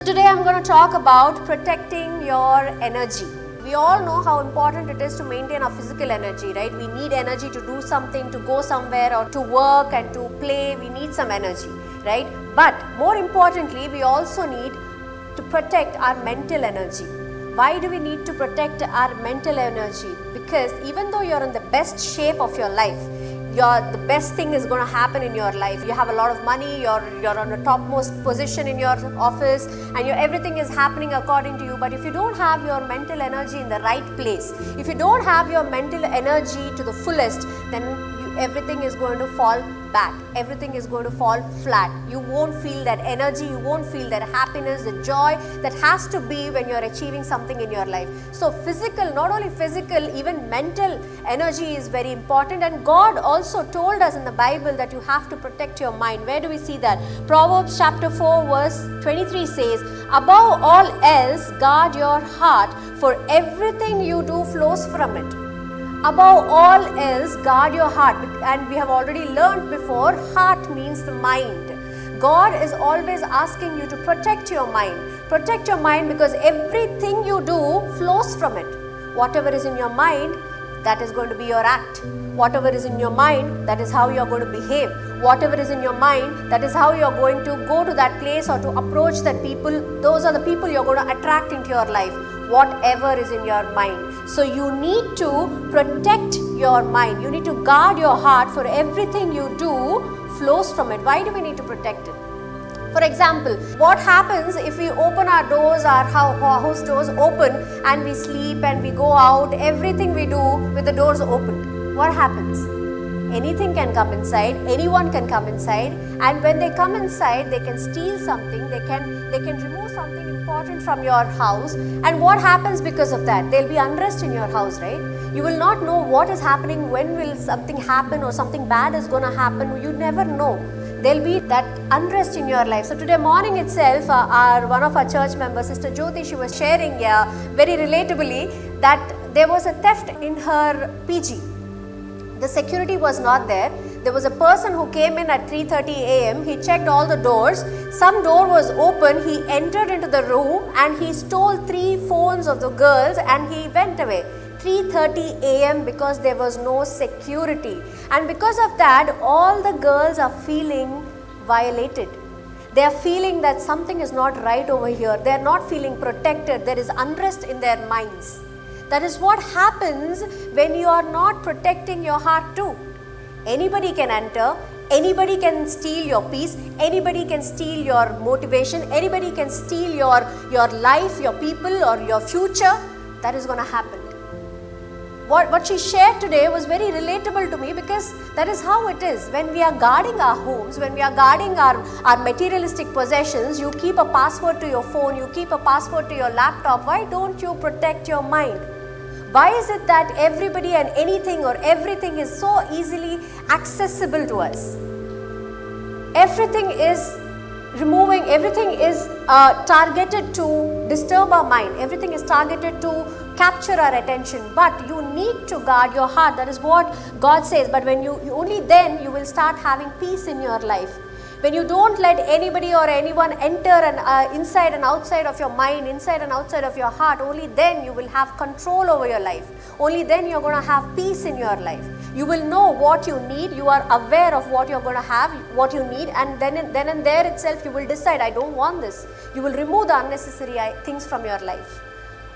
Today I'm going to talk about protecting your energy. We all know how important it is to maintain our physical energy, right? We need energy to do something, to go somewhere or to work and to play. We need some energy, right? But more importantly, we also need to protect our mental energy. Why do we need to protect our mental energy? Because even though you're in the best shape of your life, the best thing is going to happen in your life. You have a lot of money, you're on a topmost position in your office, and everything is happening according to you. But if you don't have your mental energy in the right place, if you don't have your mental energy to the fullest, then everything is going to fall back. Everything is going to fall flat. You won't feel that energy, you won't feel that happiness, the joy that has to be when you're achieving something in your life. So physical, not only physical, even mental energy is very important. And God also told us in the Bible that you have to protect your mind. Where do we see that? Proverbs chapter 4 verse 23 says, "Above all else, guard your heart, for everything you do flows from it." Above all else, guard your heart. And we have already learned before, heart means the mind. God is always asking you to protect your mind. Protect your mind because everything you do flows from it. Whatever is in your mind, that is going to be your act. Whatever is in your mind, that is how you are going to behave. Whatever is in your mind, that is how you are going to go to that place or to approach that people. Those are the people you are going to attract into your life. Whatever is in your mind. So you need to protect your mind. You need to guard your heart, for everything you do flows from it. Why do we need to protect it? For example, what happens if we open our doors, our house doors open, and we sleep and we go out, everything we do with the doors open? What happens? Anything can come inside, anyone can come inside, and when they come inside, they can steal something, they can remove something important from your house. And what happens because of that? There'll be unrest in your house, right? You will not know what is happening, when will something happen or something bad is going to happen. You never know. There'll be that unrest in your life. So today morning itself, one of our church members, Sister Jyoti, she was sharing very relatably that there was a theft in her PG. The security was not there. There was a person who came in at 3:30 a.m. He checked all the doors. Some door was open. He entered into the room and he stole 3 phones of the girls and he went away. 3:30 a.m. because there was no security. And because of that, all the girls are feeling violated. They are feeling that something is not right over here. They are not feeling protected. There is unrest in their minds. That is what happens when you are not protecting your heart too. Anybody can enter, anybody can steal your peace, anybody can steal your motivation, anybody can steal your life, your people or your future. That is going to happen. What she shared today was very relatable to me because that is how it is. When we are guarding our homes, when we are guarding our materialistic possessions, you keep a password to your phone, you keep a password to your laptop. Why don't you protect your mind? Why is it that everybody and anything or everything is so easily accessible to us? Everything is targeted to disturb our mind. Everything is targeted to capture our attention. But you need to guard your heart. That is what God says. But when you only then you will start having peace in your life. When you don't let anybody or anyone enter inside and outside of your mind, inside and outside of your heart, only then you will have control over your life. Only then you're going to have peace in your life. You will know what you need. You are aware of what you're going to have, what you need, and then and there itself you will decide, I don't want this. You will remove the unnecessary things from your life.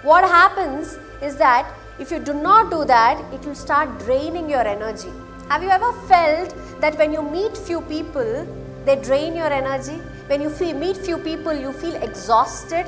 What happens is that if you do not do that, it will start draining your energy. Have you ever felt that when you meet few people, they drain your energy? When you meet few people, you feel exhausted.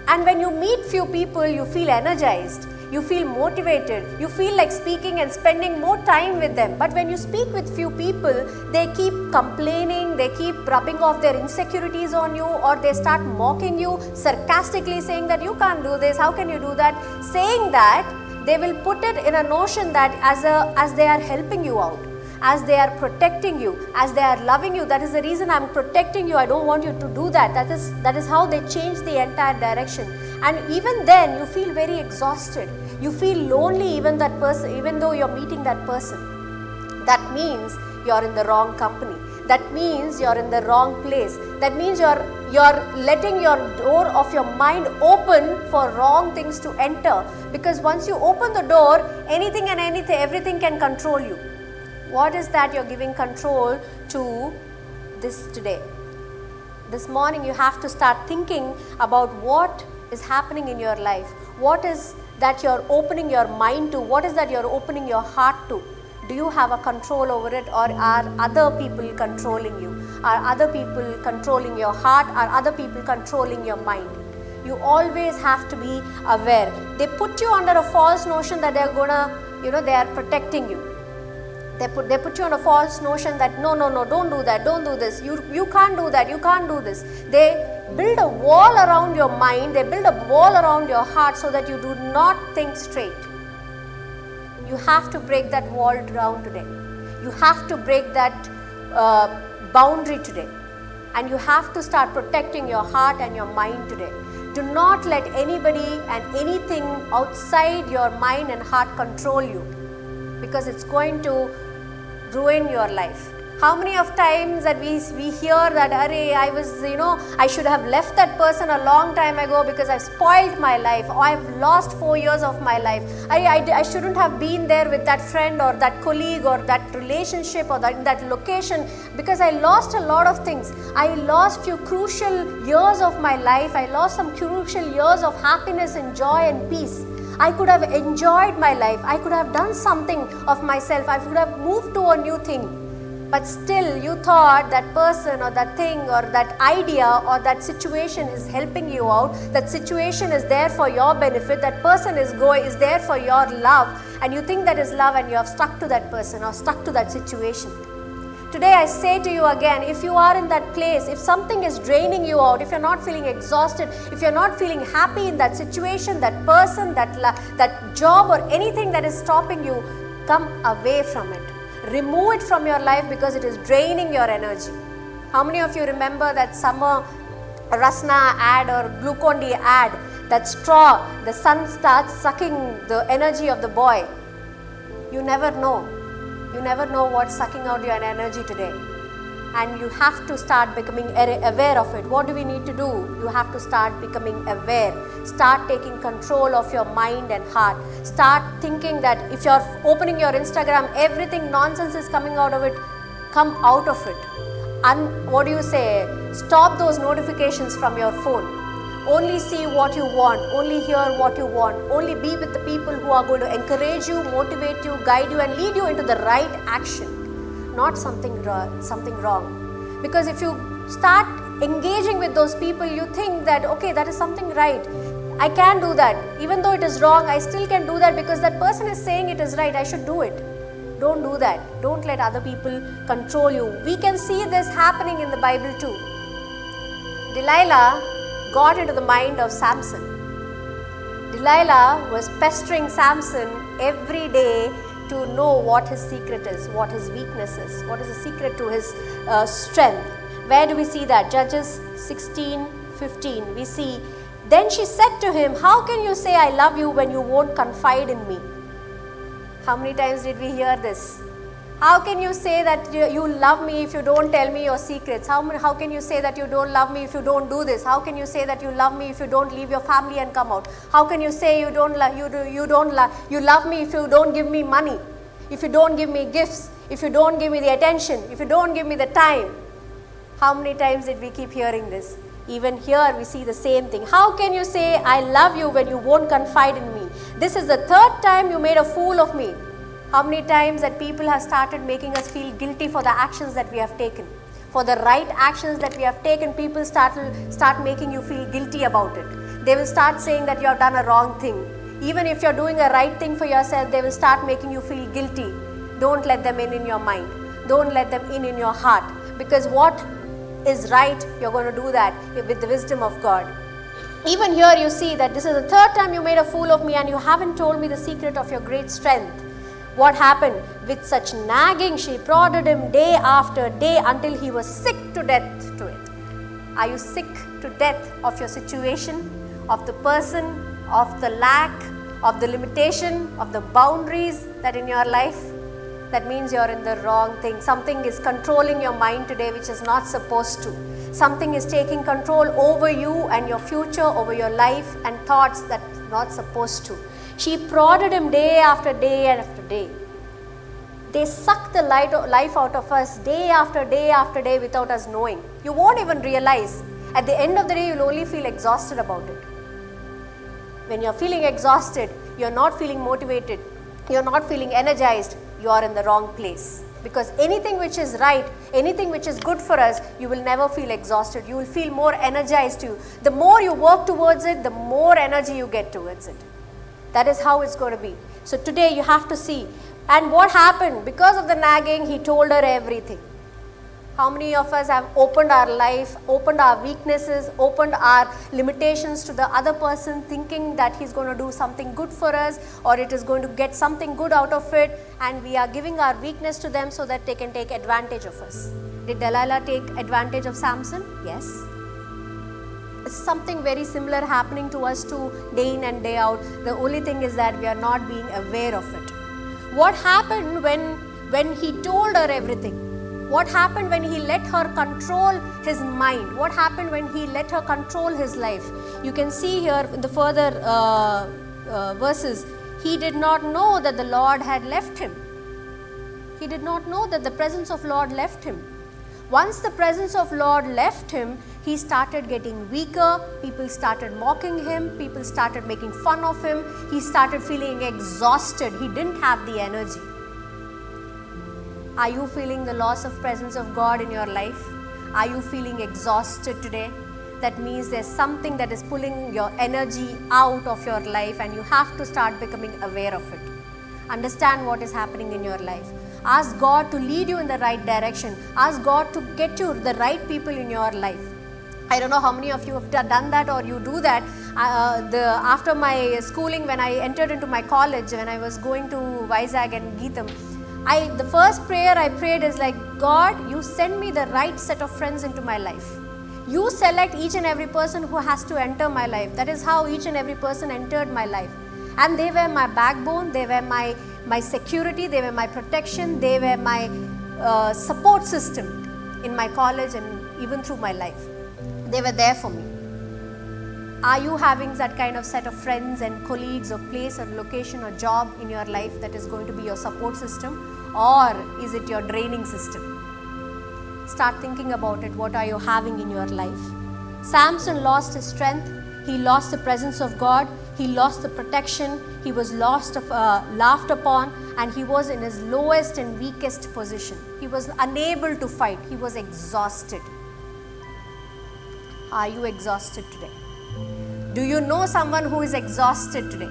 And when you meet few people, you feel energized. You feel motivated. You feel like speaking and spending more time with them. But when you speak with few people, they keep complaining, they keep rubbing off their insecurities on you, or they start mocking you, sarcastically saying that you can't do this, how can you do that? Saying that, they will put it in a notion that as they are helping you out, as they are protecting you, as they are loving you. That is the reason I'm protecting you. I don't want you to do that. That is how they change the entire direction. And even then you feel very exhausted. You feel lonely even though you're meeting that person. That means you're in the wrong company. that means you're in the wrong place. That means you're letting your door of your mind open for wrong things to enter. Because once you open the door, anything and everything can control you. What is that you're giving control to this today? This morning you have to start thinking about what is happening in your life. What is that you're opening your mind to? What is that you're opening your heart to? Do you have a control over it, or are other people controlling you? Are other people controlling your heart? Are other people controlling your mind? You always have to be aware. They put you under a false notion that they're gonna, they are protecting you. They put you on a false notion that no, don't do that, don't do this, you can't do that, you can't do this. They build a wall around your mind, they build a wall around your heart so that you do not think straight. You have to break that wall down today. You have to break that boundary today. And you have to start protecting your heart and your mind today. Do not let anybody and anything outside your mind and heart control you, because it's going to ruin your life. How many of times that we hear that, I should have left that person a long time ago because I've spoiled my life, or I've lost 4 years of my life. I shouldn't have been there with that friend or that colleague or that relationship or that location, because I lost a lot of things. I lost few crucial years of my life. I lost some crucial years of happiness and joy and peace. I could have enjoyed my life. I could have done something of myself. I could have moved to a new thing. But still you thought that person or that thing or that idea or that situation is helping you out. That situation is there for your benefit. That person is there for your love. And you think that is love, and you have stuck to that person or stuck to that situation. Today I say to you again, if you are in that place, if something is draining you out, if you're not feeling exhausted, if you're not feeling happy in that situation, that person, that job or anything that is stopping you, come away from it. Remove it from your life, because it is draining your energy. How many of you remember that summer Rasna ad or Glucon-D ad? That straw, the sun starts sucking the energy of the boy. You never know. You never know what's sucking out your energy today. And you have to start becoming aware of it. What do we need to do? You have to start becoming aware. Start taking control of your mind and heart. Start thinking that if you're opening your Instagram, everything nonsense is coming out of it. Come out of it. And what do you say? Stop those notifications from your phone. Only see what you want. Only hear what you want. Only be with the people who are going to encourage you, motivate you, guide you, and lead you into the right action. Not something wrong. Because if you start engaging with those people, you think that, okay, that is something right. I can do that. Even though it is wrong, I still can do that because that person is saying it is right. I should do it. Don't do that. Don't let other people control you. We can see this happening in the Bible too. Delilah got into the mind of Samson. Delilah was pestering Samson every day to know what his secret is, what his weakness is, what is the secret to his strength. Where do we see that? Judges 16:15. We see, then she said to him, how can you say I love you when you won't confide in me? How many times did we hear this? How can you say that you love me if you don't tell me your secrets? How can you say that you don't love me if you don't do this? How can you say that you love me if you don't leave your family and come out? How can you say you love me if you don't give me money, if you don't give me gifts, if you don't give me the attention, if you don't give me the time? How many times did we keep hearing this? Even here we see the same thing. How can you say I love you when you won't confide in me? This is the third time you made a fool of me. How many times that people have started making us feel guilty for the actions that we have taken? For the right actions that we have taken, people start making you feel guilty about it. They will start saying that you have done a wrong thing. Even if you're doing a right thing for yourself, they will start making you feel guilty. Don't let them in your mind. Don't let them in your heart. Because what is right, you're going to do that with the wisdom of God. Even here you see that this is the third time you made a fool of me and you haven't told me the secret of your great strength. What happened? With such nagging, she prodded him day after day until he was sick to death to it. Are you sick to death of your situation, of the person, of the lack, of the limitation, of the boundaries that in your life? that means you're in the wrong thing. Something is controlling your mind today which is not supposed to. Something is taking control over you and your future, over your life and thoughts that's not supposed to. She prodded him day after day and after day. They suck the life out of us day after day after day without us knowing. You won't even realize. At the end of the day, you'll only feel exhausted about it. When you're feeling exhausted, you're not feeling motivated, you're not feeling energized, you are in the wrong place. Because anything which is right, anything which is good for us, you will never feel exhausted. You will feel more energized. The more you work towards it, the more energy you get towards it. That is how it's going to be. So today you have to see. And what happened? Because of the nagging, he told her everything. How many of us have opened our life, opened our weaknesses, opened our limitations to the other person, thinking that he's going to do something good for us or it is going to get something good out of it, and we are giving our weakness to them so that they can take advantage of us. Did Delilah take advantage of Samson? Yes. It's something very similar happening to us too, day in and day out. The only thing is that we are not being aware of it. What happened when he told her everything? What happened when he let her control his mind? What happened when he let her control his life? You can see here in the further verses, he did not know that the Lord had left him. He did not know that the presence of Lord left him. Once the presence of Lord left him, he started getting weaker, people started mocking him, people started making fun of him, he started feeling exhausted, he didn't have the energy. Are you feeling the loss of presence of God in your life? Are you feeling exhausted today? That means there's something that is pulling your energy out of your life and you have to start becoming aware of it. Understand what is happening in your life. Ask God to lead you in the right direction. Ask God to get you the right people in your life. I don't know how many of you have done that or you do that. After my schooling, when I entered into my college, when I was going to Vizag and Geetham, the first prayer I prayed is like, God, you send me the right set of friends into my life. You select each and every person who has to enter my life. That is how each and every person entered my life. And they were my backbone, they were my security, they were my protection, they were my support system in my college and even through my life. They were there for me. Are you having that kind of set of friends and colleagues or place or location or job in your life that is going to be your support system? Or is it your draining system? Start thinking about it. What are you having in your life? Samson lost his strength. He lost the presence of God. He lost the protection. He was laughed upon, and he was in his lowest and weakest position. He was unable to fight. He was exhausted. Are you exhausted today? Do you know someone who is exhausted today?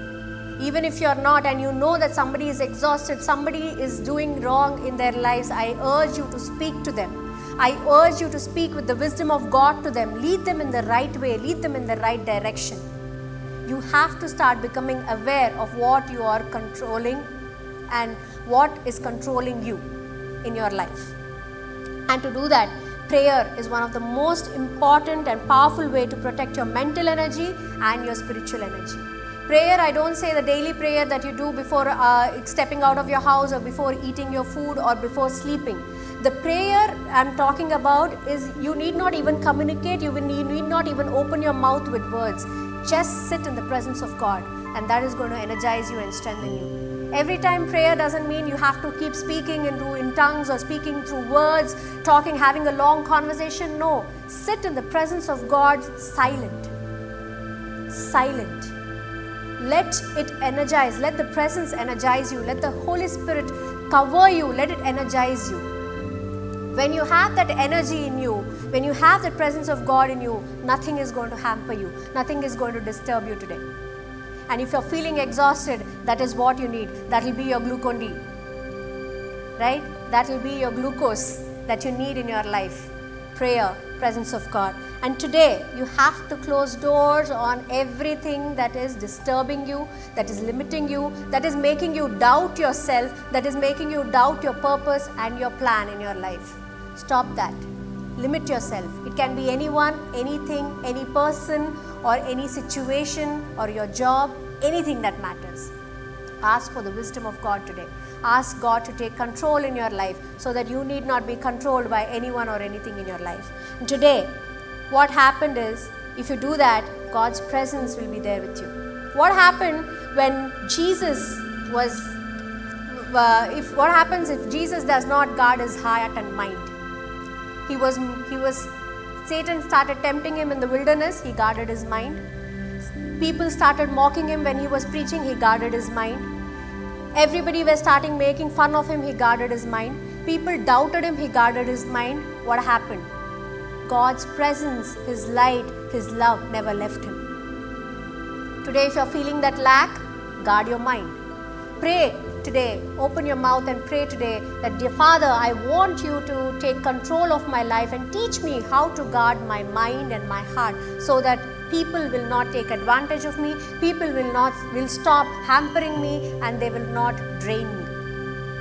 Even if you're not and you know that somebody is exhausted, somebody is doing wrong in their lives, I urge you to speak to them. I urge you to speak with the wisdom of God to them. Lead them in the right way. Lead them in the right direction. You have to start becoming aware of what you are controlling and what is controlling you in your life. And to do that, prayer is one of the most important and powerful way to protect your mental energy and your spiritual energy. Prayer, I don't say the daily prayer that you do before stepping out of your house or before eating your food or before sleeping. The prayer I'm talking about is you need not even communicate, you need not even open your mouth with words. Just sit in the presence of God, and that is going to energize you and strengthen you. Every time prayer doesn't mean you have to keep speaking in tongues or speaking through words, talking, having a long conversation. No, sit in the presence of God silent. Silent. Let it energize, let the presence energize you, let the Holy Spirit cover you, let it energize you. When you have that energy in you, when you have the presence of God in you, nothing is going to hamper you, nothing is going to disturb you today. And if you're feeling exhausted, that is what you need. That will be your Glucon-D, right? That will be your glucose that you need in your life. Prayer, presence of God. And today, you have to close doors on everything that is disturbing you, that is limiting you, that is making you doubt yourself, that is making you doubt your purpose and your plan in your life. Stop that. Limit yourself. It can be anyone, anything, any person, or any situation, or your job, anything that matters. Ask for the wisdom of God today. Ask God to take control in your life so that you need not be controlled by anyone or anything in your life. And today, what happened is, if you do that, God's presence will be there with you. What happened when Jesus was, what happens if Jesus does not guard his heart and mind? Satan started tempting him in the wilderness, he guarded his mind. People started mocking him when he was preaching, he guarded his mind. Everybody was starting making fun of him, he guarded his mind. People doubted him, he guarded his mind. What happened? God's presence, his light, his love never left him. Today, if you're feeling that lack, guard your mind. Pray today, open your mouth and pray today that, dear Father, I want you to take control of my life and teach me how to guard my mind and my heart so that people will not take advantage of me, people will stop hampering me, and they will not drain me.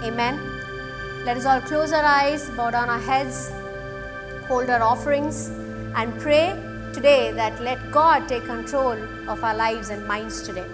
Amen. Let us all close our eyes, bow down our heads, hold our offerings, and pray today that let God take control of our lives and minds today.